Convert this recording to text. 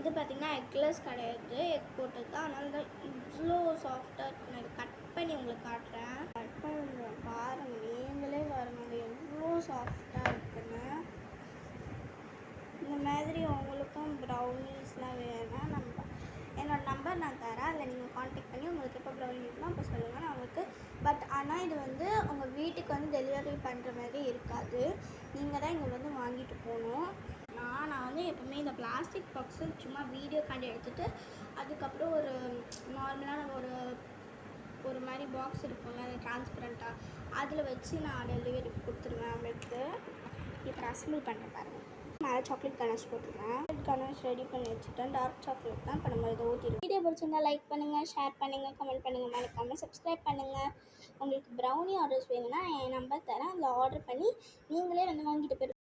இது பார்த்திங்கன்னா எக்லெஸ் கிடையாது, எக் போட்டது தான். அதனால தான் இவ்வளோ சாஃப்டாக இருக்குது. நான் இதை கட் பண்ணி உங்களுக்கு காட்டுறேன். கட் பண்ணுறேன் பாருங்கள், நீங்களே பாருங்கள் எவ்வளோ சாஃப்டாக இருக்குன்னு. இந்த மாதிரி உங்களுக்கும் ப்ரௌனிஸ்லாம் வேணும்னா என்னோடய நம்பர் நான் தரேன், அதில் நீங்கள் காண்டாக்ட் பண்ணி உங்களுக்கு எப்போ ப்ரௌனி வேணுமோ அப்போ சொல்லுங்கள், நான் உங்களுக்கு. பட் ஆனால் இது வந்து உங்கள் வீட்டுக்கு வந்து டெலிவரி பண்ணுற மாதிரி இருக்காது, நீங்கள் தான் இங்கே வந்து வாங்கிட்டு போகணும். நான் வந்து எப்போவுமே இந்த பிளாஸ்டிக் பாக்ஸு சும்மா வீடியோக்காண்டி எடுத்துகிட்டு அதுக்கப்புறம் ஒரு நார்மலான ஒரு மாதிரி பாக்ஸ் இருக்கும்ல, அது டிரான்ஸ்பரண்ட்டாக, அதில் வச்சு நான் டெலிவரி கொடுத்துருவேன் அவங்களுக்கு. இப்போ அசம்பிள் பண்ணுறேன் பாருங்கள். மேலே சாக்லேட் கனேஷ் போட்டுருவேன். கனேஷ் ரெடி பண்ணி வச்சுட்டேன். டார்க் சாக்லேட் தான் இப்போ நம்ம இதை ஊற்றிடுவோம். வீடியோ பிடிச்சிருந்தா லைக் பண்ணுங்கள், ஷேர் பண்ணுங்கள், கமெண்ட் பண்ணுங்கள், மறக்காமல் சப்ஸ்கிரைப் பண்ணுங்கள். உங்களுக்கு ப்ரௌனி ஆர்டர்ஸ் வேணும்னா என் நம்பர் தரேன், அதில் ஆர்டர் பண்ணி நீங்களே வந்து வாங்கிட்டு போயிடுங்க.